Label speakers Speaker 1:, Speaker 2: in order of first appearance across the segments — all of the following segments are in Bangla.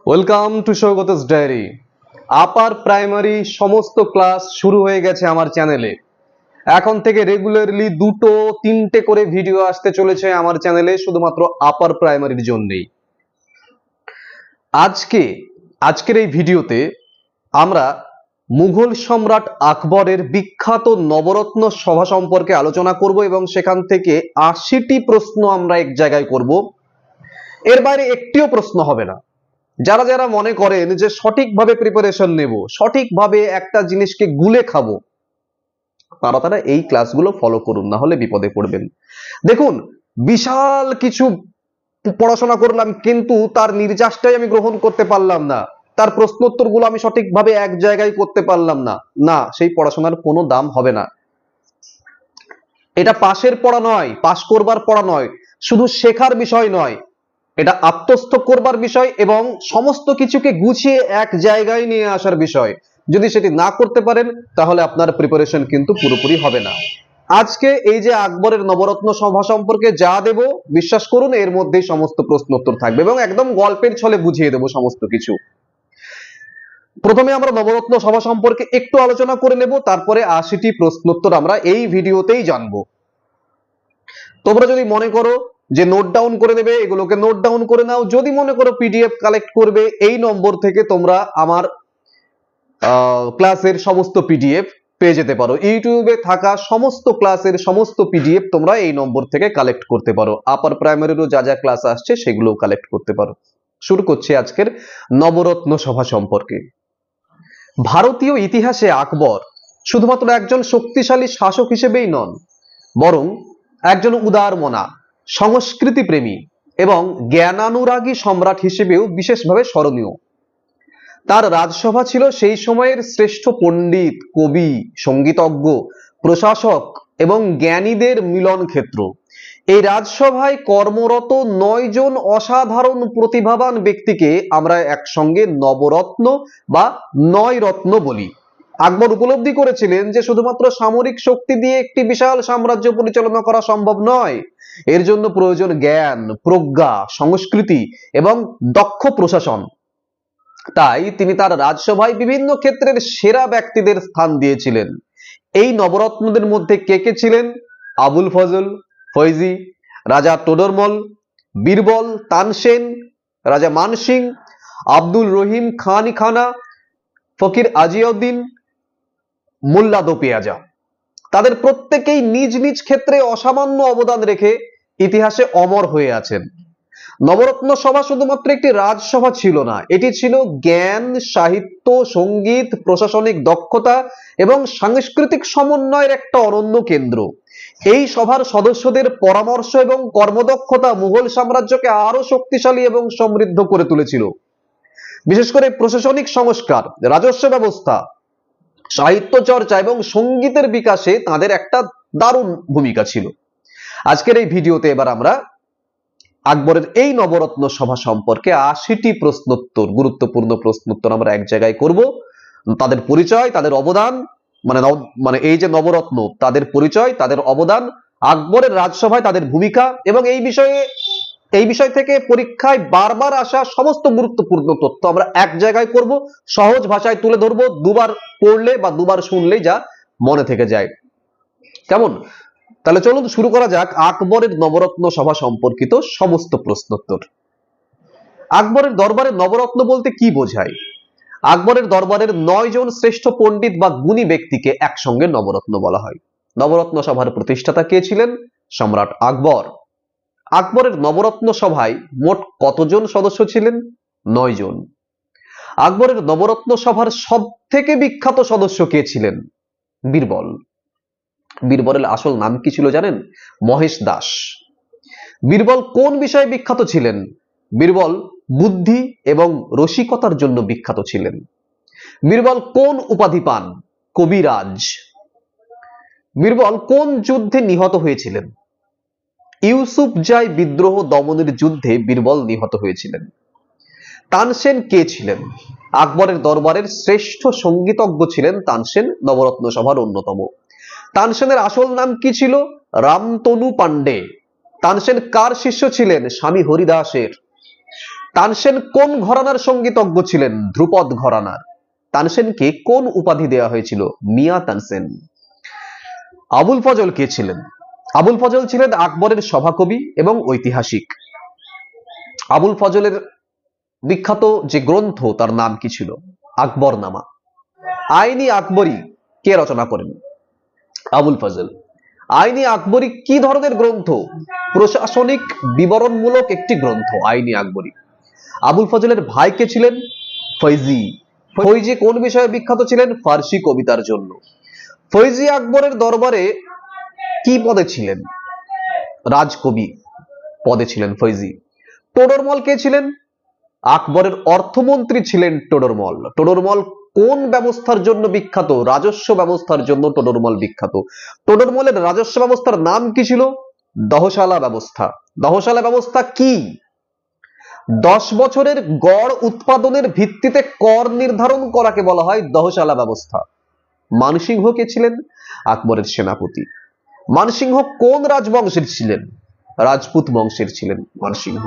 Speaker 1: Welcome to Saugata's diary. Upper primary সমস্ত ক্লাস শুরু হয়ে গেছে আমার চ্যানেলে। এখন থেকে রেগুলারলি 2-3টে করে ভিডিও আসতে চলেছে আমার চ্যানেলে শুধুমাত্র আপার প্রাইমারির জন্যই। আজকের এই ভিডিওতে আমরা মুঘল সম্রাট আকবরের বিখ্যাত নবরত্ন সভা সম্পর্কে আলোচনা করব এবং সেখান থেকে 80টি প্রশ্ন আমরা এক জায়গায় করব। এর বাইরে একটিও প্রশ্ন হবে না। যারা যারা মনে করেন যে সঠিকভাবে প্রিপারেশন নেব, সঠিকভাবে একটা জিনিসকে গুলে খাবো, তারা এই ক্লাসগুলো ফলো করুন, না হলে বিপদে পড়বেন। দেখুন, বিশাল কিছু পড়াশোনা করলাম কিন্তু তার নির্যাসটাই আমি গ্রহণ করতে পারলাম না, তার প্রশ্নোত্তরগুলো আমি সঠিকভাবে এক জায়গায় করতে পারলাম না, না, সেই পড়াশোনার কোনো দাম হবে না। এটা পাশের পড়া নয়, পাশ করবার পড়া নয়, শুধু শেখার বিষয় নয়, এটা আত্মস্থ করবার বিষয় এবং সমস্ত কিছুকে গুছিয়ে এক জায়গায় নিয়ে আসার বিষয়। যদি সেটি না করতে পারেন তাহলে আপনার প্রিপারেশন কিন্তু পুরোপুরি হবে না। আজকে এই যে আকবরের নবরত্ন সভা সম্পর্কে যা দেব, বিশ্বাস করুন এর মধ্যেই সমস্ত প্রশ্ন উত্তর থাকবে এবং একদম গল্পের ছলে বুঝিয়ে দেব সমস্ত কিছু। প্রথমে আমরা নবরত্ন সভা সম্পর্কে একটু আলোচনা করে নেব, তারপরে 80টি প্রশ্নোত্তর আমরা এই ভিডিওতেই জানবো। তোমরা যদি মনে করো যে নোট ডাউন করে নেবে, এগুলোকে নোট ডাউন করে নাও। যদি মনে করো পিডিএফ কালেক্ট করবে, এই নম্বর থেকে তোমরা আমার ক্লাসের সমস্ত পিডিএফ পেয়ে যেতে পারো। ইউটিউবে থাকা সমস্ত ক্লাসের সমস্ত পিডিএফ তোমরা এই নম্বর থেকে কালেক্ট করতে পারো। আপার প্রাইমারিরও যা যা ক্লাস আসছে সেগুলো কালেক্ট করতে পারো। শুরু করছি আজকের নবরত্ন সভা সম্পর্কে। ভারতীয় ইতিহাসে আকবর শুধুমাত্র একজন শক্তিশালী শাসক হিসেবেই নন, বরং একজন উদারমনা, সংস্কৃতি প্রেমী এবং জ্ঞানানুরাগী সম্রাট হিসেবেও বিশেষভাবে স্মরণীয়। তার রাজসভা ছিল সেই সময়ের শ্রেষ্ঠ পণ্ডিত, কবি, সঙ্গীতজ্ঞ, প্রশাসক এবং জ্ঞানীদের মিলন ক্ষেত্র। এই রাজসভায় কর্মরত 9 জন অসাধারণ প্রতিভাবান ব্যক্তিকে আমরা একসঙ্গে নবরত্ন বা 9 রত্ন বলি। আকবর উপলব্ধি করেছিলেন যে শুধুমাত্র সামরিক শক্তি দিয়ে একটি বিশাল সাম্রাজ্য পরিচালনা করা সম্ভব নয়, এর জন্য প্রয়োজন জ্ঞান, প্রজ্ঞা, সংস্কৃতি এবং দক্ষ প্রশাসন। তাই তিনি তার রাজসভায় বিভিন্ন ক্ষেত্রের সেরা ব্যক্তিদের স্থান দিয়েছিলেন। এই নবরত্নদের মধ্যে কে কে ছিলেন? আবুল ফজল, ফৈজি, রাজা টোডরমল, বীরবল, তানসেন, রাজা মানসিং, আব্দুল রহিম খান খানা, ফকির আজিউদ্দিন, মোল্লা দো পেয়াজা। তাদের প্রত্যেকেই নিজ নিজ ক্ষেত্রে অসামান্য অবদান রেখে ইতিহাসে অমর হয়ে আছেন। নবরত্ন সভা শুধুমাত্র একটি রাজসভা ছিল না, এটি ছিল জ্ঞান, সাহিত্য, সঙ্গীত, প্রশাসনিক দক্ষতা এবং সাংস্কৃতিক সমন্বয়ের একটা অনন্য কেন্দ্র। এই সভার সদস্যদের পরামর্শ এবং কর্মদক্ষতা মুঘল সাম্রাজ্যকে আরো শক্তিশালী এবং সমৃদ্ধ করে তুলেছিল। বিশেষ করে প্রশাসনিক সংস্কার, রাজস্ব ব্যবস্থা, সাহিত্য চর্চা এবং সঙ্গীতের বিকাশে তাদের একটা দারুণ ভূমিকা ছিল। আজকের এই ভিডিওতে এবার আমরা আকবরের এই নবরত্ন সভা সম্পর্কে 80টি প্রশ্নোত্তর, গুরুত্বপূর্ণ প্রশ্নোত্তর আমরা এক জায়গায় করব। তাদের পরিচয়, তাদের অবদান, মানে এই যে নবরত্ন, তাদের পরিচয়, তাদের অবদান, আকবরের রাজসভায় তাদের ভূমিকা এবং এই বিষয় থেকে পরীক্ষায় বারবার আসা সমস্ত গুরুত্বপূর্ণ তথ্য আমরা এক জায়গায় করব, সহজ ভাষায় তুলে ধরবো, দুবার পড়লে বা দুবার শুনলেই যা মনে থেকে যায়। কেমন? তাহলে চলুন শুরু করা যাক আকবরের নবরত্ন সভা সম্পর্কিত সমস্ত প্রশ্নোত্তর। আকবরের দরবারে নবরত্ন বলতে কি বোঝায়? আকবরের দরবারের 9 জন শ্রেষ্ঠ পণ্ডিত বা গুণী ব্যক্তিকে একসঙ্গে নবরত্ন বলা হয়। নবরত্ন সভার প্রতিষ্ঠাতা কে ছিলেন? সম্রাট আকবর। আকবরের নবরত্ন সভায় মোট কতজন সদস্য ছিলেন? 9 জন। আকবরের নবরত্ন সভার সব থেকে বিখ্যাত সদস্য কে ছিলেন? বীরবল। বীরবলের আসল নাম কি ছিল জানেন? মহেশ দাস। বীরবল কোন বিষয়ে বিখ্যাত ছিলেন? বীরবল বুদ্ধি এবং রসিকতার জন্য বিখ্যাত ছিলেন। বীরবল কোন উপাধি পান? কবিরাজ। বীরবল কোন যুদ্ধে নিহত হয়েছিলেন? ইউসুফজাই বিদ্রোহ দমনের যুদ্ধে বীরবল নিহত হয়েছিলেন। তানসেন কে ছিলেন? আকবরের দরবারের শ্রেষ্ঠ সঙ্গীতজ্ঞ ছিলেন তানসেন, নবরত্ন সভার অন্যতম। তানসেনের আসল নাম কি ছিল? রামতনু পান্ডে। তানসেন কার শিষ্য ছিলেন? স্বামী হরিদাসের। তানসেন কোন ঘরানার সঙ্গীতজ্ঞ ছিলেন? ধ্রুপদ ঘরানার। তানসেনকে কোন উপাধি দেওয়া হয়েছিল? মিয়া তানসেন। আবুল ফজল কে ছিলেন? আবুল ফজল ছিলেন আকবরের সভাকবি এবং ঐতিহাসিক। আবুল ফজলের বিখ্যাত যে গ্রন্থ তার নাম কি ছিল? আকবরনামা। আইনি আকবরী কে রচনা করেন? আবুল ফজল। আইনি আকবরী কি ধরনের গ্রন্থ? প্রশাসনিক বিবরণমূলক একটি গ্রন্থ আইনি আকবরী। আবুল ফজলের ভাই কে ছিলেন? ফৈজি। ফৈজি কোন বিষয়ে বিখ্যাত ছিলেন? ফার্সি কবিতার জন্য। ফৈজি আকবরের দরবারে কি পদে ছিলেন? রাজকবি পদে ছিলেন ফৈজি। টোডরমল কে ছিলেন? আকবরের অর্থমন্ত্রী ছিলেন টোডরমল। টোডরমল কোন ব্যবস্থার জন্য বিখ্যাত? রাজস্ব ব্যবস্থার জন্য টোডরমল বিখ্যাত। টোডরমলের রাজস্ব ব্যবস্থার নাম কি ছিল? দহশালা ব্যবস্থা। দহশালা ব্যবস্থা কি? 10 বছরের গড় উৎপাদনের ভিত্তিতে কর নির্ধারণ করাকে বলা হয় দহশালা ব্যবস্থা। মানসিংহ কে ছিলেন? আকবরের সেনাপতি। মানসিংহ কোন রাজবংশের ছিলেন? রাজপুত বংশের ছিলেন মানসিংহ।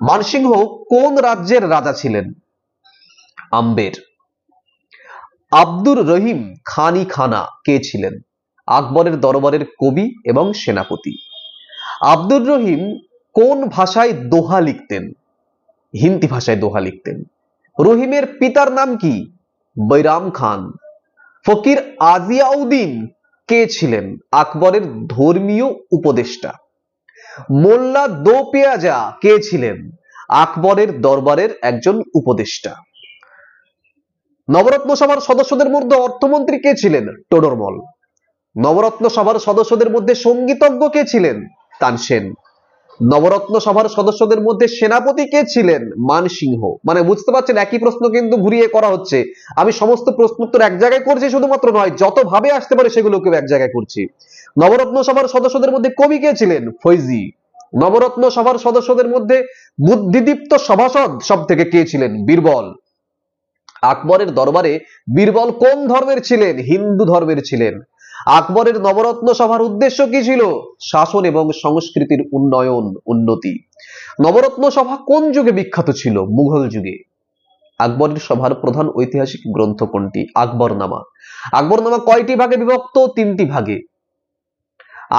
Speaker 1: মানসিংহ কোন রাজ্যের রাজা ছিলেন? আম্বের। আব্দুর রহিম খান-ই খানা কে ছিলেন? আকবরের দরবারের কবি এবং সেনাপতি। আব্দুর রহিম কোন ভাষায় দোহা লিখতেন? হিন্দি ভাষায় দোহা লিখতেন। রহিমের পিতার নাম কি? বৈরাম খান। ফকির আজিয়াউদ্দিন কে ছিলেন? আকবরের ধর্মীয় উপদেষ্টা। মোল্লা দো পেয়াজা কে ছিলেন? আকবরের দরবারের একজন উপদেষ্টা। নবরত্ন সভার সদস্যদের মধ্যে অর্থমন্ত্রী কে ছিলেন? টোডরমল। নবরত্ন সভার সদস্যদের মধ্যে সঙ্গীতজ্ঞ কে ছিলেন? তানসেন। নবরত্ন সভার সদস্যদের মধ্যে সেনাপতি কে ছিলেন? মানসিংহ। মানে বুঝতে পারছেন একই প্রশ্ন কিন্তু ঘুরিয়ে করা হচ্ছে। আমি সমস্ত প্রশ্ন উত্তর এক জায়গায় করছি শুধুমাত্র নয়, যত ভাবে আসতে পারে সেগুলোকে এক জায়গায় করছি। নবরত্ন সভার সদস্যদের মধ্যে কবি কে ছিলেন? ফৈজি। নবরত্ন সভার সদস্যদের মধ্যে বুদ্ধিদীপ্ত সভাসদ সব থেকে কে ছিলেন? বীরবল। আকবরের দরবারে বীরবল কোন ধর্মের ছিলেন? হিন্দু ধর্মের ছিলেন। আকবরের নবরত্ন সভার উদ্দেশ্য কি ছিল? শাসন এবং সংস্কৃতির উন্নয়ন, উন্নতি। নবরত্ন সভা কোন যুগে বিখ্যাত ছিল? মুঘল যুগে। আকবরের সভার প্রধান ঐতিহাসিক গ্রন্থ কোনটি? আকবরনামা। আকবরনামা কয়টি ভাগে বিভক্ত? 3টি ভাগে।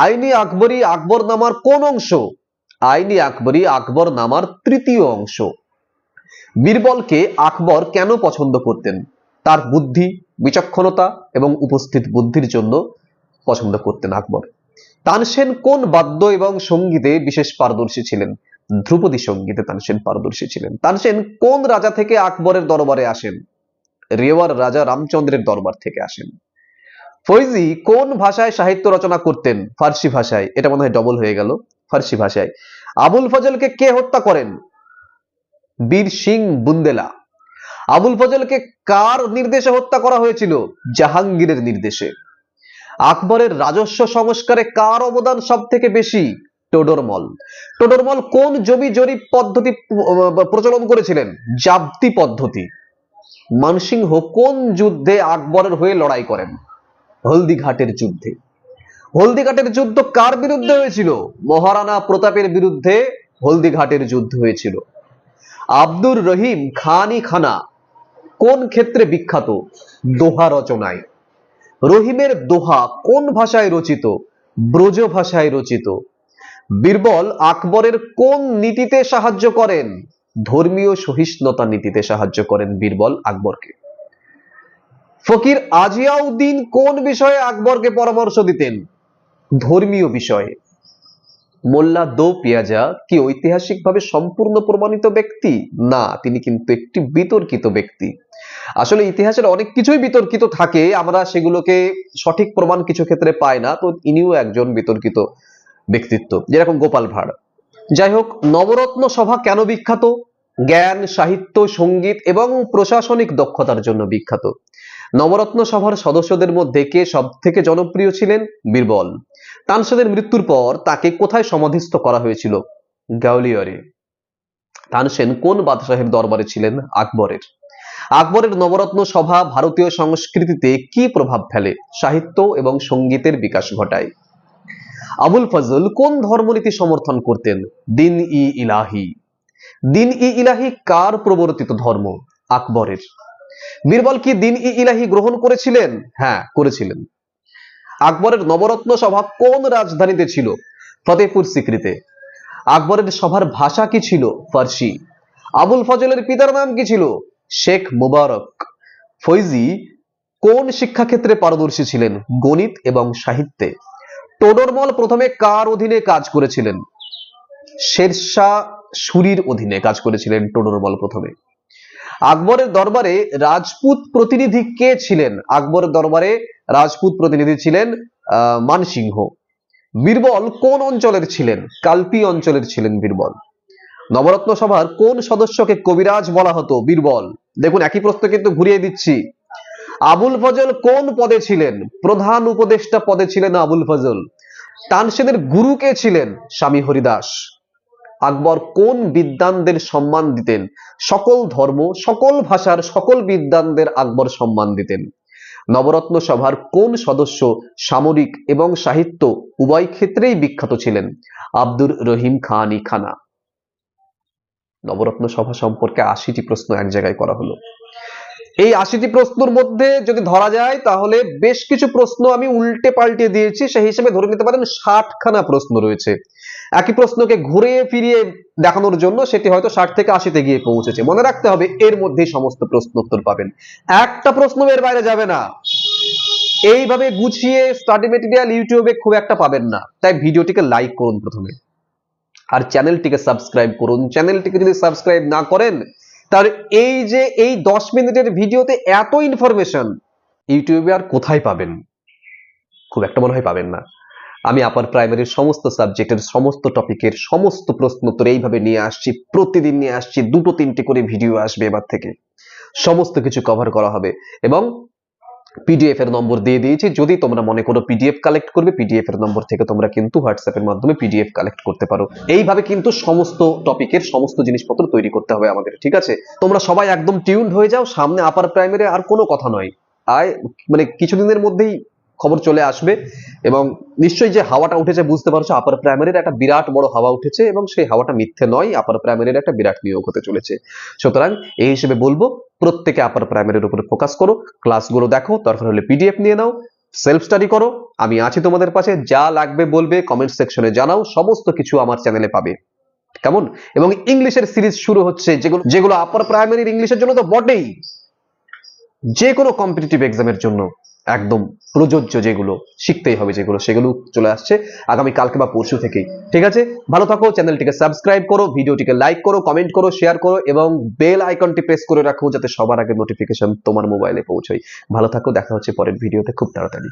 Speaker 1: আইনি আকবরী আকবরনামার কোন অংশ? আইনি আকবরী আকবরনামার 3য় অংশ। বীরবলকে আকবর কেন পছন্দ করতেন? তার বুদ্ধি, বিচক্ষণতা এবং উপস্থিত বুদ্ধির জন্য পছন্দ করতেন আকবর। তানসেন কোন বাদ্য এবং সঙ্গীতে বিশেষ পারদর্শী ছিলেন? ধ্রুপদী সঙ্গীতে তানসেন পারদর্শী ছিলেন। তানসেন কোন রাজা থেকে আকবরের দরবারে আসেন? রেওয়ার রাজা রামচন্দ্রের দরবার থেকে আসেন। ফৈজি কোন ভাষায় সাহিত্য রচনা করতেন? ফার্সি ভাষায়। এটা মনে হয় ডবল হয়ে গেল, ফার্সি ভাষায়। আবুল ফজলকে কে হত্যা করেন? বীর সিং বুন্দেলা। আবুল ফজলকে কার নির্দেশে হত্যা করা হয়েছিল? জাহাঙ্গীরের নির্দেশে। আকবরের রাজস্ব সংস্কারে কার অবদান সব থেকে বেশি? টোডরমল। টোডরমল কোন জমি জরিপ পদ্ধতি প্রচলন করেছিলেন? জাবতি পদ্ধতি। মানসিংহ কোন যুদ্ধে আকবরের হয়ে লড়াই করেন? হলদিঘাটের যুদ্ধে। হলদিঘাটের যুদ্ধ কার বিরুদ্ধে হয়েছিল? মহারানা প্রতাপের বিরুদ্ধে হলদিঘাটের যুদ্ধ হয়েছিল। আব্দুর রহিম খান-ই খানা কোন ক্ষেত্রে বিখ্যাত? দোহা রচনায়। রহিমের দোহা কোন ভাষায় রচিত? ব্রজ ভাষায় রচিত। বীরবল আকবরের কোন নীতিতে সাহায্য করেন? ধর্মীয় সহিষ্ণুতা নীতিতে সাহায্য করেন বীরবল আকবরকে। ফকির আজিয়াউদ্দিন কোন বিষয়ে আকবরকে পরামর্শ দিতেন? ধর্মীয় বিষয়ে। মোল্লা দো পেয়াজা কি ঐতিহাসিকভাবে সম্পূর্ণ প্রমাণিত ব্যক্তি? না, তিনি কিন্তু একটি বিতর্কিত ব্যক্তি। আসলে ইতিহাসের অনেক কিছুই বিতর্কিত থাকে, আমরা সেগুলোকে সঠিক প্রমাণ কিছু ক্ষেত্রে পাই না, তো ইনিও একজন বিতর্কিত ব্যক্তিত্ব, যেরকম গোপাল ভাঁড়। যাই হোক, নবরত্ন সভা কেন বিখ্যাত? জ্ঞান, সাহিত্য, সঙ্গীত এবং প্রশাসনিক দক্ষতার জন্য বিখ্যাত। নবরত্ন সভার সদস্যদের মধ্যে কে সব থেকে জনপ্রিয় ছিলেন? বীরবল। তানসেনের মৃত্যুর পর তাকে কোথায় সমাধিস্থ করা হয়েছিল? গাওলিয়রে। তানসেন কোন বাদশাহের দরবারে ছিলেন? আকবরের। আকবরের নবরত্ন সভা ভারতীয় সংস্কৃতিতে কি প্রভাব ফেলে? সাহিত্য এবং সঙ্গীতের বিকাশ ঘটায়। আবুল ফজল কোন ধর্মনীতি সমর্থন করতেন? দিন ই ইলাহি। দ্বীন-ই-ইলাহি কার প্রবর্তিত ধর্ম? আকবরের। বীরবল কি দ্বীন-ই-ইলাহি গ্রহণ করেছিলেন? হ্যাঁ, করেছিলেন। আকবরের নবরত্ন সভা কোন রাজধানীতে ছিল? ফতেহপুর সিক্রিতে। আকবরের সভার ভাষা কি ছিল? ফার্সি। আবুল ফজলের পিতার নাম কি ছিল? শেখ মুবারক। ফৈজি কোন শিক্ষাক্ষেত্রে পারদর্শী ছিলেন? গণিত এবং সাহিত্যে। টোডরমল প্রথমে কার অধীনে কাজ করেছিলেন? শেরশাহ সুরির অধীনে কাজ করেছিলেন টোডরমল প্রথমে। আকবরের দরবারে রাজপুত প্রতিনিধি কে ছিলেন? আকবরের দরবারে রাজপুত প্রতিনিধি ছিলেন মানসিংহ। বীরবল কোন অঞ্চলের ছিলেন? কালপি অঞ্চলের ছিলেন বীরবল। নবরত্ন সভার কোন সদস্যকে কবিরাজ বলা হতো? বীরবল। দেখুন একই প্রশ্ন কিন্তু ঘুরিয়ে দিচ্ছি। আবুল ফজল কোন পদে ছিলেন? প্রধান উপদেষ্টা পদে ছিলেন আবুল ফজল। তানসেনের গুরু কে ছিলেন? স্বামী হরিদাস। আকবর কোন বিদ্বানদের সম্মান দিতেন? সকল ধর্ম, সকল ভাষার সকল বিদ্বানদের আকবর সম্মান দিতেন। নবরত্ন সভার কোন সদস্য সামরিক এবং সাহিত্য উভয় ক্ষেত্রেই বিখ্যাত ছিলেন? আব্দুর রহিম খান ই খানা। নবরত্ন সভা সম্পর্কে ৮০টি প্রশ্ন এক জায়গায় করা হলো। এই ৮০টি প্রশ্নের মধ্যে যদি ধরা যায় তাহলে বেশ কিছু প্রশ্ন আমি উল্টে পাল্টে দিয়েছি, সেই হিসেবে ধরে নিতে পারেন ৬০খানা প্রশ্ন রয়েছে। একই প্রশ্নকে ঘুরিয়ে ফিরিয়ে দেখানোর জন্য সেটি হয়তো ৬০ থেকে ৮০তে গিয়ে পৌঁছেছে। মনে রাখতে হবে এর মধ্যেই সমস্ত প্রশ্ন উত্তর পাবেন, একটা প্রশ্ন এর বাইরে যাবে না। এইভাবে গুছিয়ে স্টাডি মেটেরিয়াল ইউটিউবে খুব একটা পাবেন না, তাই ভিডিওটিকে লাইক করুন প্রথমে, আর চ্যানেলটিকে সাবস্ক্রাইব করুন। চ্যানেলটিকে যদি সাবস্ক্রাইব না করেন তাহলে এই যে এই 10 মিনিটের ভিডিওতে এত ইনফরমেশন ইউটিউবে আর কোথায় পাবেন? খুব একটা মনে হয় পাবেন না। আমি আপার প্রাইমারির সমস্ত সাবজেক্টের সমস্ত টপিকের সমস্ত প্রশ্ন উত্তর এইভাবে নিয়ে আসছি, প্রতিদিন নিয়ে আসছি, 2-3টে করে ভিডিও আসবে এবার থেকে, সমস্ত কিছু কভার করা হবে। এবং পিডিএফ এর নম্বর দিয়ে দিয়েছি, যদি তোমরা মনে করো পিডিএফ কালেক্ট করবে, পিডিএফ এর নম্বর থেকে তোমরা কিন্তু হোয়াটসঅ্যাপ এর মাধ্যমে পিডিএফ কালেক্ট করতে পারো। এইভাবে কিন্তু সমস্ত টপিকের সমস্ত জিনিসপত্র তৈরি করতে হবে আমাদের, ঠিক আছে? তোমরা সবাই একদম টিউনড হয়ে যাও, সামনে আপার প্রাইমারি আর কোনো কথা নয়, মানে কিছুদিনের মধ্যেই খবর চলে আসবে। এবং নিশ্চয়ই যে হাওয়াটা উঠেছে বুঝতে পারছো, আপার প্রাইমারির একটা বিরাট বড় হাওয়া উঠেছে, এবং সেই হাওয়াটা মিথ্যে নয়, আপার প্রাইমারির একটা বিরাট নিয়োগ হতে চলেছে। সুতরাং এই হিসেবে বলবো প্রত্যেকে আপার প্রাইমারির উপরে ফোকাস করো, ক্লাসগুলো দেখো, দরকার হলে পিডিএফ নিয়ে নাও, সেলফ স্টাডি করো। আমি আছি তোমাদের পাশে, যা লাগবে বলবে, কমেন্ট সেকশনে জানাও, সমস্ত কিছু আমার চ্যানেলে পাবে, কেমন? এবং ইংলিশের সিরিজ শুরু হচ্ছে, যেগুলো আপার প্রাইমারির ইংলিশের জন্য তো বটেই, যে কোনো কম্পিটিটিভ এক্সামের জন্য একদম প্রযোজ্য, যেগুলো শিখতেই হবে, যেগুলো সেগুলো চলে আসছে আগামী কালকে বা পরশু থেকেই। ঠিক আছে, ভালো থাকো, চ্যানেলটিকে সাবস্ক্রাইব করো, ভিডিওটিকে লাইক করো, কমেন্ট করো, শেয়ার করো, এবং বেল আইকনটি প্রেস করে রাখো যাতে সবার আগে নোটিফিকেশন তোমার মোবাইলে পৌঁছায়। ভালো থাকো, দেখা হচ্ছে পরের ভিডিওতে খুব তাড়াতাড়ি।